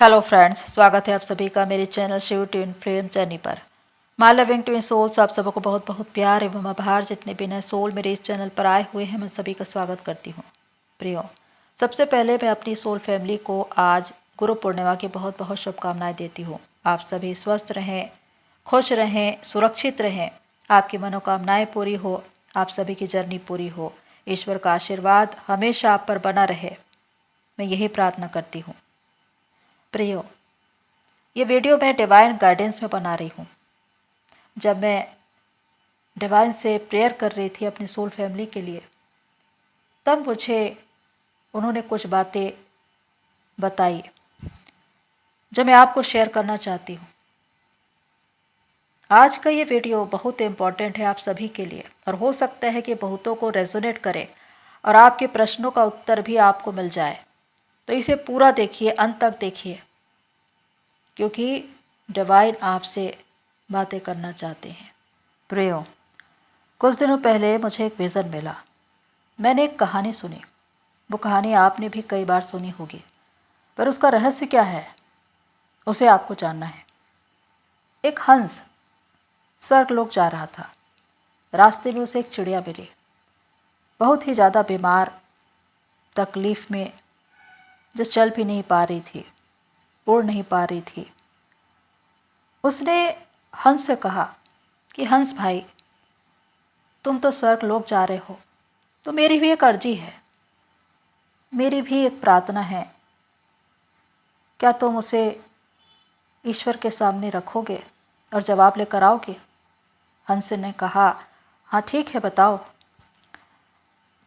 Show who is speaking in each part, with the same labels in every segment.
Speaker 1: Hello friends, स्वागत है आप सभी का मेरे channel Shiv twin flame journey पर। माय लविंग ट्विन सोल्स, आप सबको बहुत बहुत प्यार एवं आभार। जितने भी नए सोल मेरे इस चैनल पर आए हुए हैं, मैं सभी का स्वागत करती हूँ। प्रियो, सबसे पहले मैं अपनी सोल फैमिली को आज गुरु पूर्णिमा की बहुत बहुत शुभकामनाएं देती हूँ। आप सभी स्वस्थ रहें, खुश रहें, सुरक्षित रहें, आपकी मनोकामनाएँ पूरी हो, आप सभी की जर्नी पूरी हो। ईश्वर का आशीर्वाद हमेशा आप पर बना रहे, मैं यही प्रार्थना करती हूँ। प्रियो, ये वीडियो मैं डिवाइन गाइडेंस में बना रही हूँ। जब मैं डिवाइन से प्रेयर कर रही थी अपनी सोल फैमिली के लिए, तब मुझे उन्होंने कुछ बातें बताई जो मैं आपको शेयर करना चाहती हूँ। आज का ये वीडियो बहुत इम्पॉर्टेंट है आप सभी के लिए, और हो सकता है कि बहुतों को रेजोनेट करे और आपके प्रश्नों का उत्तर भी आपको मिल जाए। तो इसे पूरा देखिए, अंत तक देखिए, क्योंकि डिवाइन आपसे बातें करना चाहते हैं। प्रियो, कुछ दिनों पहले मुझे एक विज़न मिला। मैंने एक कहानी सुनी। वो कहानी आपने भी कई बार सुनी होगी, पर उसका रहस्य क्या है उसे आपको जानना है। एक हंस स्वर्गलोक जा रहा था। रास्ते में उसे एक चिड़िया मिली, बहुत ही ज़्यादा बीमार, तकलीफ़ में, जो चल भी नहीं पा रही थी, उड़ नहीं पा रही थी। उसने हंस से कहा कि हंस भाई, तुम तो स्वर्गलोक जा रहे हो, तो मेरी भी एक अर्जी है, मेरी भी एक प्रार्थना है। क्या तुम उसे ईश्वर के सामने रखोगे और जवाब लेकर आओगे? हंस ने कहा, हाँ ठीक है, बताओ।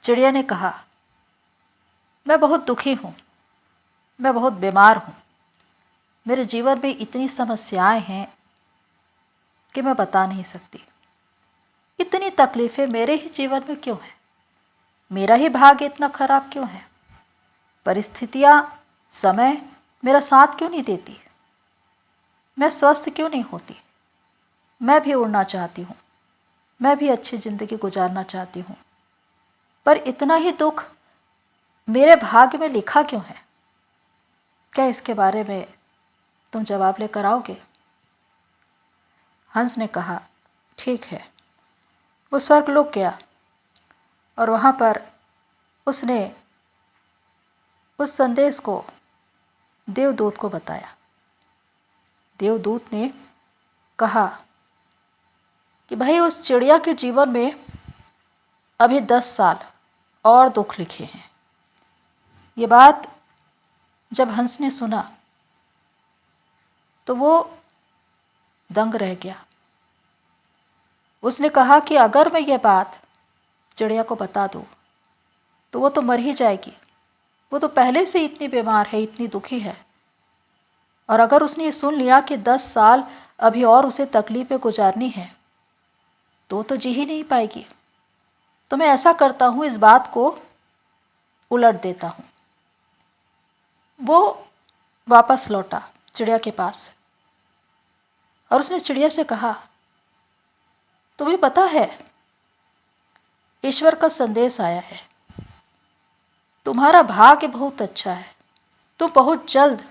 Speaker 1: चिड़िया ने कहा, मैं बहुत दुखी हूँ, मैं बहुत बीमार हूँ, मेरे जीवन में इतनी समस्याएं हैं कि मैं बता नहीं सकती। इतनी तकलीफ़ें मेरे ही जीवन में क्यों हैं? मेरा ही भाग्य इतना खराब क्यों है? परिस्थितियाँ, समय मेरा साथ क्यों नहीं देती? मैं स्वस्थ क्यों नहीं होती? मैं भी उड़ना चाहती हूँ, मैं भी अच्छी ज़िंदगी गुजारना चाहती हूँ, पर इतना ही दुख मेरे भाग्य में लिखा क्यों है? क्या इसके बारे में तुम जवाब लेकर आओगे? हंस ने कहा, ठीक है। वो स्वर्गलोक गया और वहाँ पर उसने उस संदेश को देवदूत को बताया। देवदूत ने कहा कि भाई, उस चिड़िया के जीवन में अभी 10 साल और दुख लिखे हैं। ये बात जब हंस ने सुना तो वो दंग रह गया। उसने कहा कि अगर मैं ये बात चिड़िया को बता दूँ तो वो तो मर ही जाएगी। वो तो पहले से इतनी बीमार है, इतनी दुखी है, और अगर उसने ये सुन लिया कि 10 साल अभी और उसे तकलीफ में गुजारनी है तो जी ही नहीं पाएगी। तो मैं ऐसा करता हूँ, इस बात को उलट देता हूँ। वो वापस लौटा चिड़िया के पास और उसने चिड़िया से कहा, तुम्हें पता है, ईश्वर का संदेश आया है, तुम्हारा भाग्य बहुत अच्छा है, तुम बहुत जल्द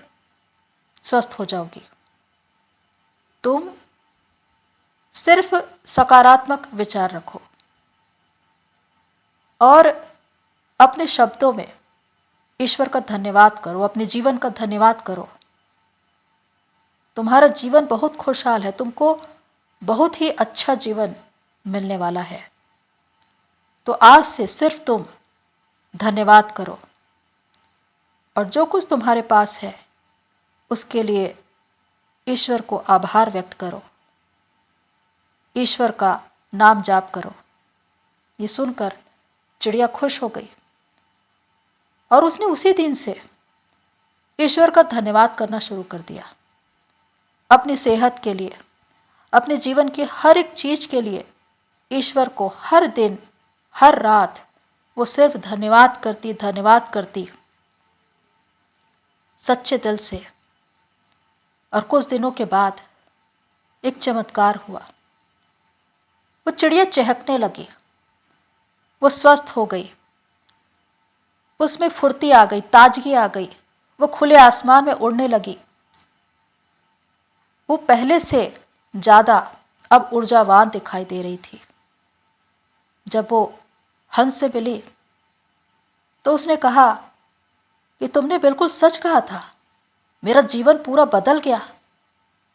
Speaker 1: स्वस्थ हो जाओगी। तुम सिर्फ सकारात्मक विचार रखो और अपने शब्दों में ईश्वर का धन्यवाद करो, अपने जीवन का धन्यवाद करो। तुम्हारा जीवन बहुत खुशहाल है, तुमको बहुत ही अच्छा जीवन मिलने वाला है। तो आज से सिर्फ तुम धन्यवाद करो और जो कुछ तुम्हारे पास है उसके लिए ईश्वर को आभार व्यक्त करो, ईश्वर का नाम जाप करो। ये सुनकर चिड़िया खुश हो गई और उसने उसी दिन से ईश्वर का धन्यवाद करना शुरू कर दिया। अपनी सेहत के लिए, अपने जीवन की हर एक चीज़ के लिए ईश्वर को हर दिन, हर रात वो सिर्फ धन्यवाद करती सच्चे दिल से। और कुछ दिनों के बाद एक चमत्कार हुआ। वो चिड़िया चहकने लगी, वो स्वस्थ हो गई, उसमें फुर्ती आ गई, ताजगी आ गई, वो खुले आसमान में उड़ने लगी। वो पहले से ज़्यादा अब ऊर्जावान दिखाई दे रही थी। जब वो हंस से मिली तो उसने कहा कि तुमने बिल्कुल सच कहा था, मेरा जीवन पूरा बदल गया।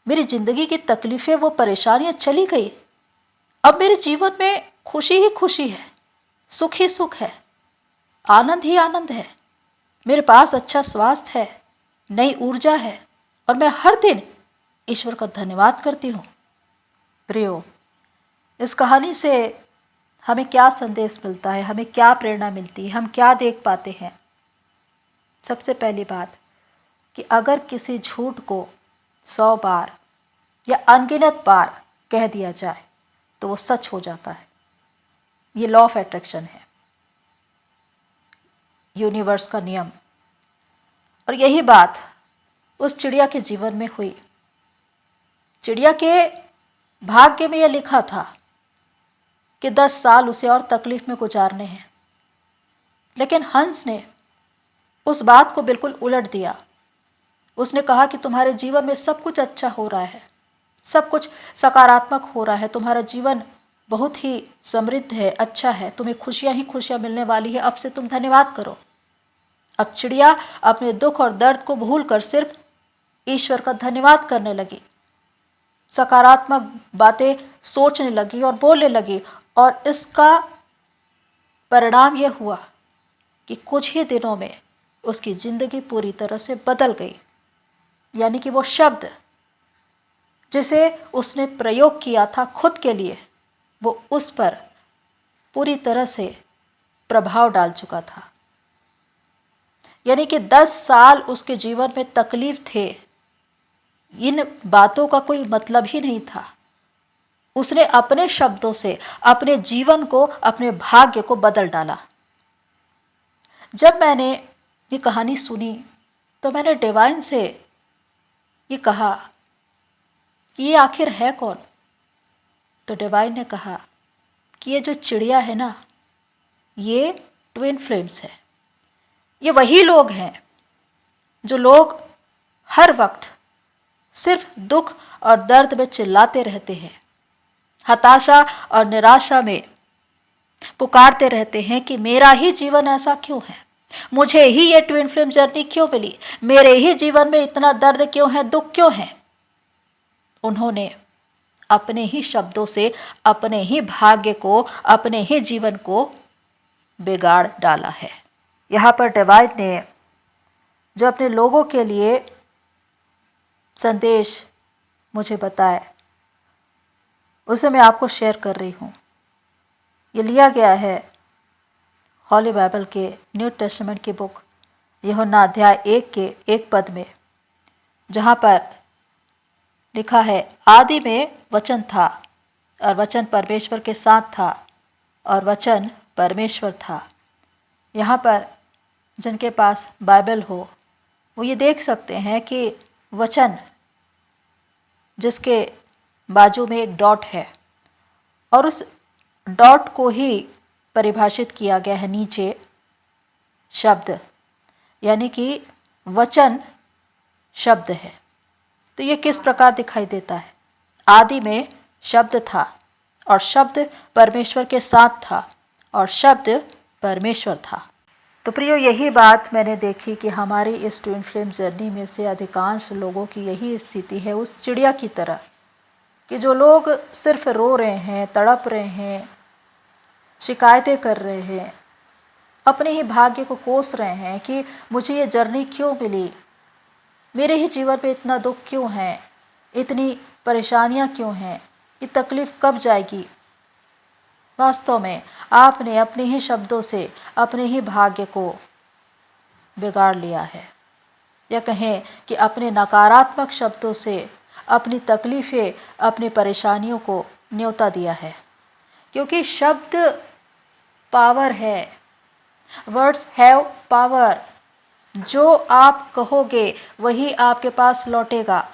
Speaker 1: मेरी जिंदगी की तकलीफें, वो परेशानियां चली गई। अब मेरे जीवन में खुशी ही खुशी है, सुख ही सुख है, आनंद ही आनंद है। मेरे पास अच्छा स्वास्थ्य है, नई ऊर्जा है और मैं हर दिन ईश्वर का धन्यवाद करती हूँ। प्रियो, इस कहानी से हमें क्या संदेश मिलता है, हमें क्या प्रेरणा मिलती है, हम क्या देख पाते हैं? सबसे पहली बात कि अगर किसी झूठ को 100 बार या अनगिनत बार कह दिया जाए तो वो सच हो जाता है। ये लॉ ऑफ अट्रैक्शन है, यूनिवर्स का नियम। और यही बात उस चिड़िया के जीवन में हुई। चिड़िया के भाग्य में यह लिखा था कि 10 साल उसे और तकलीफ में गुजारने हैं, लेकिन हंस ने उस बात को बिल्कुल उलट दिया। उसने कहा कि तुम्हारे जीवन में सब कुछ अच्छा हो रहा है, सब कुछ सकारात्मक हो रहा है, तुम्हारा जीवन बहुत ही समृद्ध है, अच्छा है, तुम्हें खुशियां ही खुशियां मिलने वाली है, अब से तुम धन्यवाद करो। अब चिड़िया अपने दुख और दर्द को भूलकर सिर्फ ईश्वर का धन्यवाद करने लगी, सकारात्मक बातें सोचने लगी और बोलने लगी। और इसका परिणाम यह हुआ कि कुछ ही दिनों में उसकी जिंदगी पूरी तरह से बदल गई। यानी कि वो शब्द जिसे उसने प्रयोग किया था खुद के लिए, वो उस पर पूरी तरह से प्रभाव डाल चुका था। यानी कि 10 साल उसके जीवन में तकलीफ थे, इन बातों का कोई मतलब ही नहीं था। उसने अपने शब्दों से अपने जीवन को, अपने भाग्य को बदल डाला। जब मैंने ये कहानी सुनी तो मैंने डिवाइन से ये कहा कि ये आखिर है कौन? तो डिवाइन ने कहा कि ये जो चिड़िया है ना, ये ट्विन फ्लेम्स है। ये वही लोग हैं जो लोग हर वक्त सिर्फ दुख और दर्द में चिल्लाते रहते हैं, हताशा और निराशा में पुकारते रहते हैं कि मेरा ही जीवन ऐसा क्यों है, मुझे ही ये ट्विन फ्लेम जर्नी क्यों मिली, मेरे ही जीवन में इतना दर्द क्यों है, दुख क्यों है। उन्होंने अपने ही शब्दों से अपने ही भाग्य को, अपने ही जीवन को बिगाड़ डाला है। यहाँ पर डिवाइन ने जो अपने लोगों के लिए संदेश मुझे बताए, उसे मैं आपको शेयर कर रही हूँ। ये लिया गया है हॉली बाइबल के न्यू टेस्टामेंट की बुक यूहन्ना अध्याय 1 के 1 पद में, जहाँ पर लिखा है, आदि में वचन था और वचन परमेश्वर के साथ था और वचन परमेश्वर था। यहाँ पर जिनके पास बाइबल हो वो ये देख सकते हैं कि वचन जिसके बाजू में एक डॉट है और उस डॉट को ही परिभाषित किया गया है नीचे शब्द, यानी कि वचन शब्द है। तो ये किस प्रकार दिखाई देता है? आदि में शब्द था और शब्द परमेश्वर के साथ था और शब्द परमेश्वर था। तो प्रियो, यही बात मैंने देखी कि हमारी इस ट्विन फ्लेम जर्नी में से अधिकांश लोगों की यही स्थिति है, उस चिड़िया की तरह, कि जो लोग सिर्फ रो रहे हैं, तड़प रहे हैं, शिकायतें कर रहे हैं, अपने ही भाग्य को कोस रहे हैं कि मुझे ये जर्नी क्यों मिली, मेरे ही जीवन पे इतना दुख क्यों है, इतनी परेशानियां क्यों हैं, ये तकलीफ़ कब जाएगी। वास्तव में आपने अपने ही शब्दों से अपने ही भाग्य को बिगाड़ लिया है, या कहें कि अपने नकारात्मक शब्दों से अपनी तकलीफ़ें, अपनी परेशानियों को न्योता दिया है। क्योंकि शब्द पावर है, वर्ड्स हैव पावर। जो आप कहोगे वही आपके पास लौटेगा।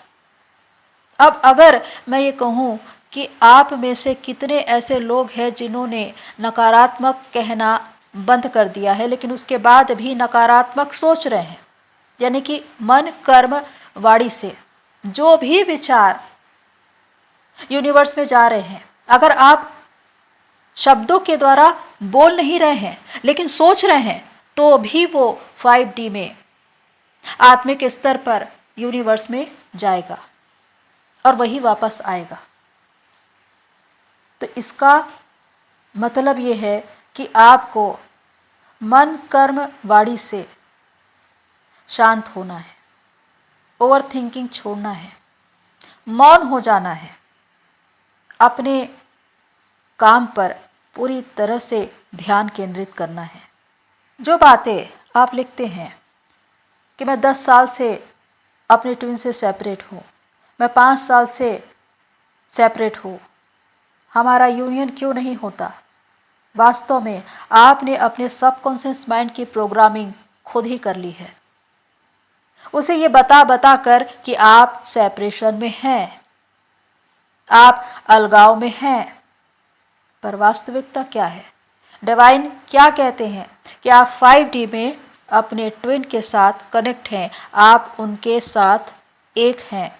Speaker 1: अब अगर मैं ये कहूँ कि आप में से कितने ऐसे लोग हैं जिन्होंने नकारात्मक कहना बंद कर दिया है, लेकिन उसके बाद भी नकारात्मक सोच रहे हैं, यानी कि मन कर्म वाणी से जो भी विचार यूनिवर्स में जा रहे हैं। अगर आप शब्दों के द्वारा बोल नहीं रहे हैं लेकिन सोच रहे हैं, तो भी वो 5D में आत्मिक स्तर पर यूनिवर्स में जाएगा और वही वापस आएगा। तो इसका मतलब ये है कि आपको मन कर्म वाणी से शांत होना है, ओवर थिंकिंग छोड़ना है, मौन हो जाना है, अपने काम पर पूरी तरह से ध्यान केंद्रित करना है। जो बातें आप लिखते हैं कि मैं 10 साल से अपने ट्विन से सेपरेट हूँ, मैं 5 साल से सेपरेट हूँ, हमारा यूनियन क्यों नहीं होता, वास्तव में आपने अपने सबकॉन्शियस माइंड की प्रोग्रामिंग खुद ही कर ली है। उसे ये बता बता कर कि आप सेपरेशन में हैं, आप अलगाव में हैं। पर वास्तविकता क्या है? डिवाइन क्या कहते हैं कि आप 5D में अपने ट्विन के साथ कनेक्ट हैं, आप उनके साथ एक हैं।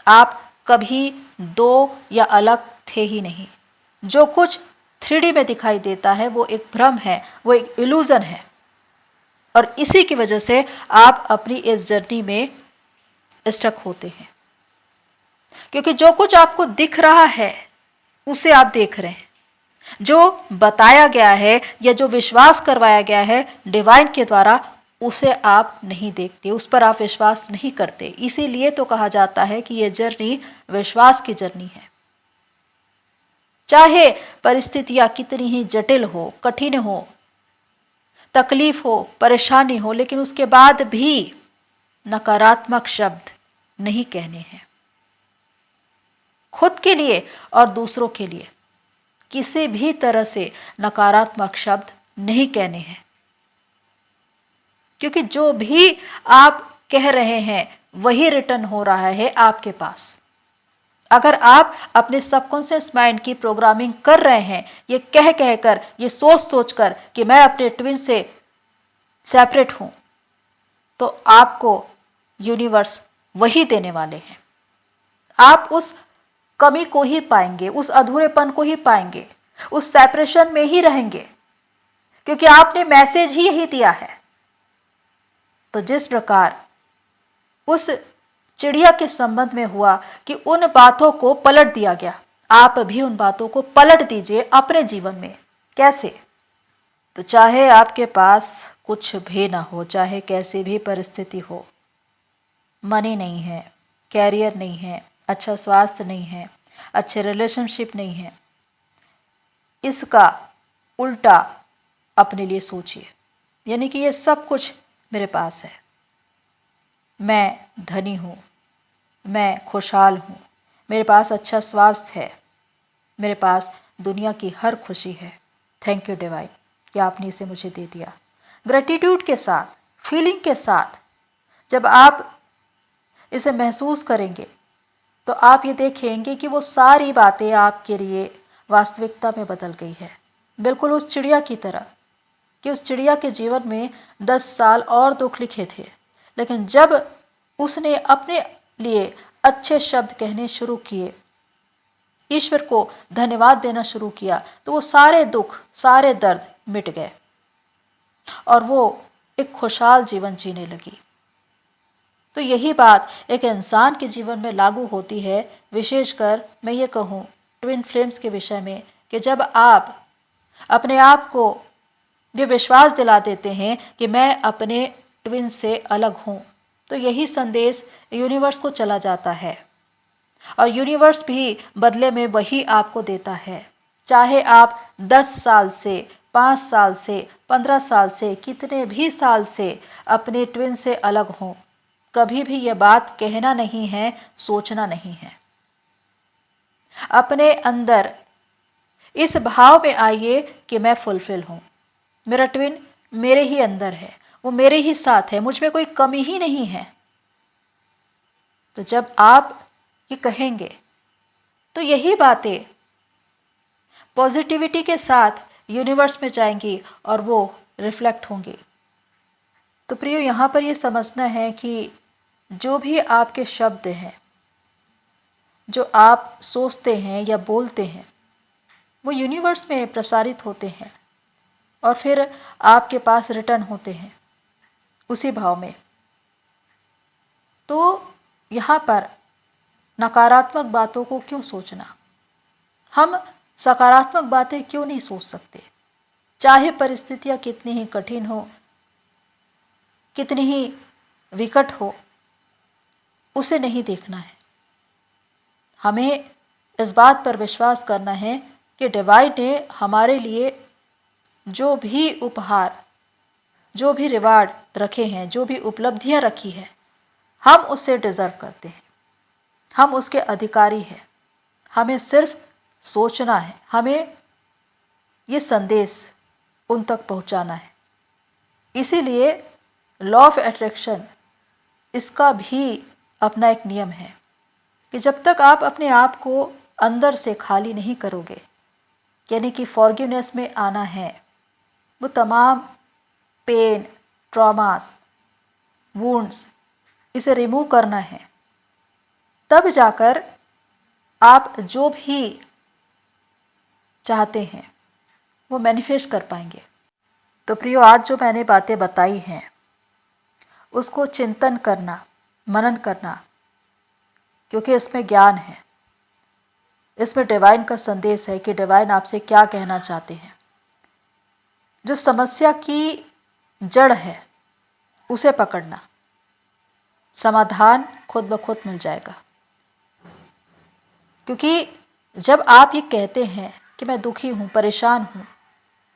Speaker 1: आप कभी दो या अलग थे ही नहीं। जो कुछ 3D में दिखाई देता है वो एक भ्रम है, वो एक इल्यूजन है। और इसी की वजह से आप अपनी इस जर्नी में स्टक होते हैं, क्योंकि जो कुछ आपको दिख रहा है उसे आप देख रहे हैं। जो बताया गया है या जो विश्वास करवाया गया है डिवाइन के द्वारा, उसे आप नहीं देखते, उस पर आप विश्वास नहीं करते। इसीलिए तो कहा जाता है कि यह जर्नी विश्वास की जर्नी है। चाहे परिस्थितियां कितनी ही जटिल हो, कठिन हो, तकलीफ हो, परेशानी हो, लेकिन उसके बाद भी नकारात्मक शब्द नहीं कहने हैं। खुद के लिए और दूसरों के लिए किसी भी तरह से नकारात्मक शब्द नहीं कहने हैं, क्योंकि जो भी आप कह रहे हैं वही रिटर्न हो रहा है आपके पास। अगर आप अपने सबकॉन्शियस माइंड की प्रोग्रामिंग कर रहे हैं, ये कह कह कर, ये सोच सोच कर कि मैं अपने ट्विन से सेपरेट हूं, तो आपको यूनिवर्स वही देने वाले हैं। आप उस कमी को ही पाएंगे, उस अधूरेपन को ही पाएंगे, उस सेपरेशन में ही रहेंगे, क्योंकि आपने मैसेज ही यही दिया है। तो जिस प्रकार उस चिड़िया के संबंध में हुआ कि उन बातों को पलट दिया गया, आप भी उन बातों को पलट दीजिए अपने जीवन में। कैसे? तो चाहे आपके पास कुछ भी ना हो, चाहे कैसी भी परिस्थिति हो, मनी नहीं है, कैरियर नहीं है, अच्छा स्वास्थ्य नहीं है, अच्छे रिलेशनशिप नहीं है, इसका उल्टा अपने लिए सोचिए। यानी कि ये सब कुछ मेरे पास है, मैं धनी हूँ, मैं खुशहाल हूँ, मेरे पास अच्छा स्वास्थ्य है, मेरे पास दुनिया की हर खुशी है। थैंक यू डिवाइन कि आपने इसे मुझे दे दिया। ग्रेटिट्यूड के साथ, फीलिंग के साथ जब आप इसे महसूस करेंगे तो आप ये देखेंगे कि वो सारी बातें आपके लिए वास्तविकता में बदल गई है। बिल्कुल उस चिड़िया की तरह कि उस चिड़िया के जीवन में 10 साल और दुख लिखे थे, लेकिन जब उसने अपने लिए अच्छे शब्द कहने शुरू किए, ईश्वर को धन्यवाद देना शुरू किया, तो वो सारे दुख, सारे दर्द मिट गए और वो एक खुशहाल जीवन जीने लगी। तो यही बात एक इंसान के जीवन में लागू होती है। विशेषकर मैं ये कहूँ ट्विन फ्लेम्स के विषय में कि जब आप अपने आप को ये विश्वास दिला देते हैं कि मैं अपने ट्विन से अलग हूँ, तो यही संदेश यूनिवर्स को चला जाता है और यूनिवर्स भी बदले में वही आपको देता है। चाहे आप 10 साल से, 5 साल से, 15 साल से, कितने भी साल से अपने ट्विन से अलग हों, कभी भी यह बात कहना नहीं है, सोचना नहीं है। अपने अंदर इस भाव में आइए कि मैं फुलफिल हूँ, मेरा ट्विन मेरे ही अंदर है, वो मेरे ही साथ है, मुझ में कोई कमी ही नहीं है। तो जब आप ये कहेंगे तो यही बातें पॉजिटिविटी के साथ यूनिवर्स में जाएंगी और वो रिफ्लेक्ट होंगी। तो प्रियो, यहाँ पर ये समझना है कि जो भी आपके शब्द हैं जो आप सोचते हैं या बोलते हैं वो यूनिवर्स में प्रसारित होते हैं और फिर आपके पास रिटर्न होते हैं उसी भाव में। तो यहाँ पर नकारात्मक बातों को क्यों सोचना, हम सकारात्मक बातें क्यों नहीं सोच सकते? चाहे परिस्थितियाँ कितनी ही कठिन हो, कितनी ही विकट हो, उसे नहीं देखना है। हमें इस बात पर विश्वास करना है कि डिवाइन ने हमारे लिए जो भी उपहार, जो भी रिवार्ड रखे हैं, जो भी उपलब्धियां रखी हैं, हम उससे डिज़र्व करते हैं, हम उसके अधिकारी हैं। हमें सिर्फ सोचना है, हमें ये संदेश उन तक पहुंचाना है। इसीलिए लॉ ऑफ अट्रैक्शन, इसका भी अपना एक नियम है कि जब तक आप अपने आप को अंदर से खाली नहीं करोगे, यानी कि फॉरगिवनेस में आना है, वो तमाम पेन, ट्रॉमास, वुंड्स, इसे रिमूव करना है, तब जाकर आप जो भी चाहते हैं वो मैनिफेस्ट कर पाएंगे। तो प्रियो, आज जो मैंने बातें बताई हैं उसको चिंतन करना, मनन करना, क्योंकि इसमें ज्ञान है, इसमें डिवाइन का संदेश है कि डिवाइन आपसे क्या कहना चाहते हैं। जो समस्या की जड़ है उसे पकड़ना, समाधान खुद ब खुद मिल जाएगा। क्योंकि जब आप ये कहते हैं कि मैं दुखी हूँ, परेशान हूँ,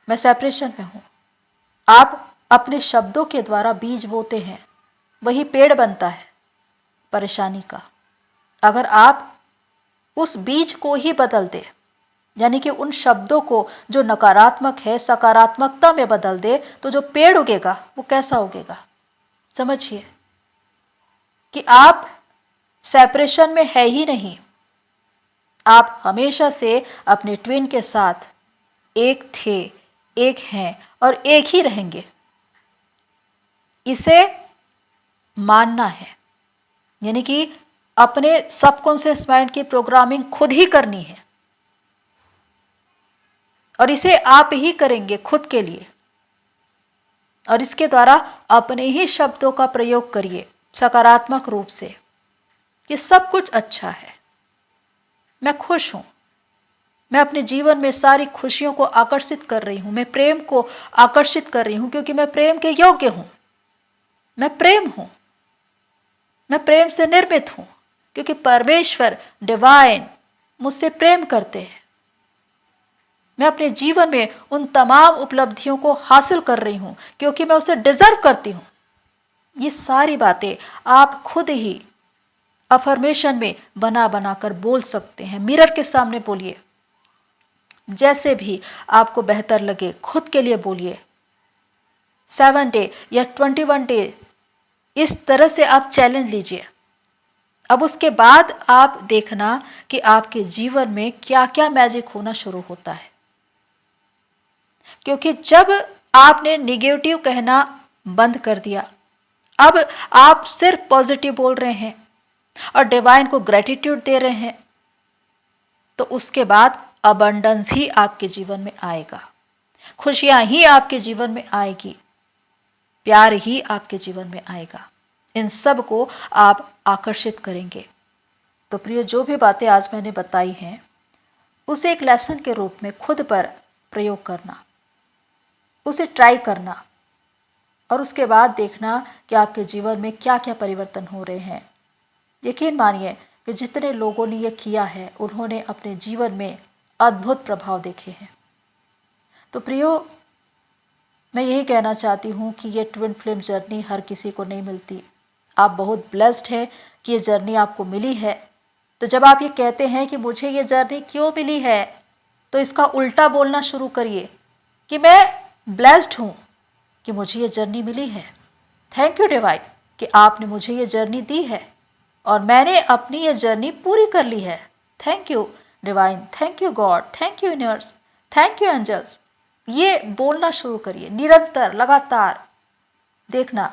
Speaker 1: मैं सेपरेशन में हूँ, आप अपने शब्दों के द्वारा बीज बोते हैं, वही पेड़ बनता है परेशानी का। अगर आप उस बीज को ही बदल दे, यानी कि उन शब्दों को जो नकारात्मक है सकारात्मकता में बदल दे, तो जो पेड़ उगेगा वो कैसा उगेगा? समझिए कि आप सेपरेशन में है ही नहीं, आप हमेशा से अपने ट्विन के साथ एक थे, एक हैं और एक ही रहेंगे। इसे मानना है, यानी कि अपने सबकॉन्शियस माइंड की प्रोग्रामिंग खुद ही करनी है और इसे आप ही करेंगे खुद के लिए। और इसके द्वारा अपने ही शब्दों का प्रयोग करिए सकारात्मक रूप से कि सब कुछ अच्छा है, मैं खुश हूँ, मैं अपने जीवन में सारी खुशियों को आकर्षित कर रही हूँ, मैं प्रेम को आकर्षित कर रही हूँ क्योंकि मैं प्रेम के योग्य हूँ, मैं प्रेम हूँ, मैं प्रेम से निर्मित हूँ क्योंकि परमेश्वर डिवाइन मुझसे प्रेम करते हैं। मैं अपने जीवन में उन तमाम उपलब्धियों को हासिल कर रही हूँ क्योंकि मैं उसे डिजर्व करती हूँ। ये सारी बातें आप खुद ही अफर्मेशन में बना बना कर बोल सकते हैं। मिरर के सामने बोलिए, जैसे भी आपको बेहतर लगे खुद के लिए बोलिए। 7 डे या 21 डे इस तरह से आप चैलेंज लीजिए। अब उसके बाद आप देखना कि आपके जीवन में क्या क्या मैजिक होना शुरू होता है। क्योंकि जब आपने निगेटिव कहना बंद कर दिया, अब आप सिर्फ पॉजिटिव बोल रहे हैं और डिवाइन को ग्रेटिट्यूड दे रहे हैं, तो उसके बाद अबंडेंस ही आपके जीवन में आएगा, खुशियां ही आपके जीवन में आएगी, प्यार ही आपके जीवन में आएगा। इन सब को आप आकर्षित करेंगे। तो प्रिय, जो भी बातें आज मैंने बताई हैं उसे एक लेसन के रूप में खुद पर प्रयोग करना, उसे ट्राई करना और उसके बाद देखना कि आपके जीवन में क्या क्या परिवर्तन हो रहे हैं। यकीन मानिए कि जितने लोगों ने ये किया है उन्होंने अपने जीवन में अद्भुत प्रभाव देखे हैं। तो प्रियो, मैं यही कहना चाहती हूँ कि ये ट्विन फ्लेम जर्नी हर किसी को नहीं मिलती। आप बहुत ब्लेस्ड हैं कि ये जर्नी आपको मिली है। तो जब आप ये कहते हैं कि मुझे ये जर्नी क्यों मिली है, तो इसका उल्टा बोलना शुरू करिए कि मैं ब्लेस्ड हूँ कि मुझे ये जर्नी मिली है। थैंक यू डिवाइन कि आपने मुझे ये जर्नी दी है और मैंने अपनी ये जर्नी पूरी कर ली है। Thank you divine, thank you God, thank you universe, thank you angels. ये बोलना शुरू करिए निरंतर, लगातार। देखना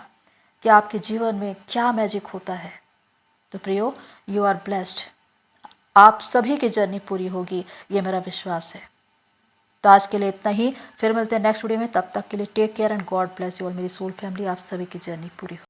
Speaker 1: कि आपके जीवन में क्या मैजिक होता है। तो प्रियो, यू आर ब्लेस्ड। आप सभी की जर्नी पूरी होगी, ये मेरा विश्वास है। तो आज के लिए इतना ही, फिर मिलते हैं नेक्स्ट वीडियो में। तब तक के लिए take care and God bless you all. मेरी सोल फैमिली, आप सभी की जर्नी पूरी हो।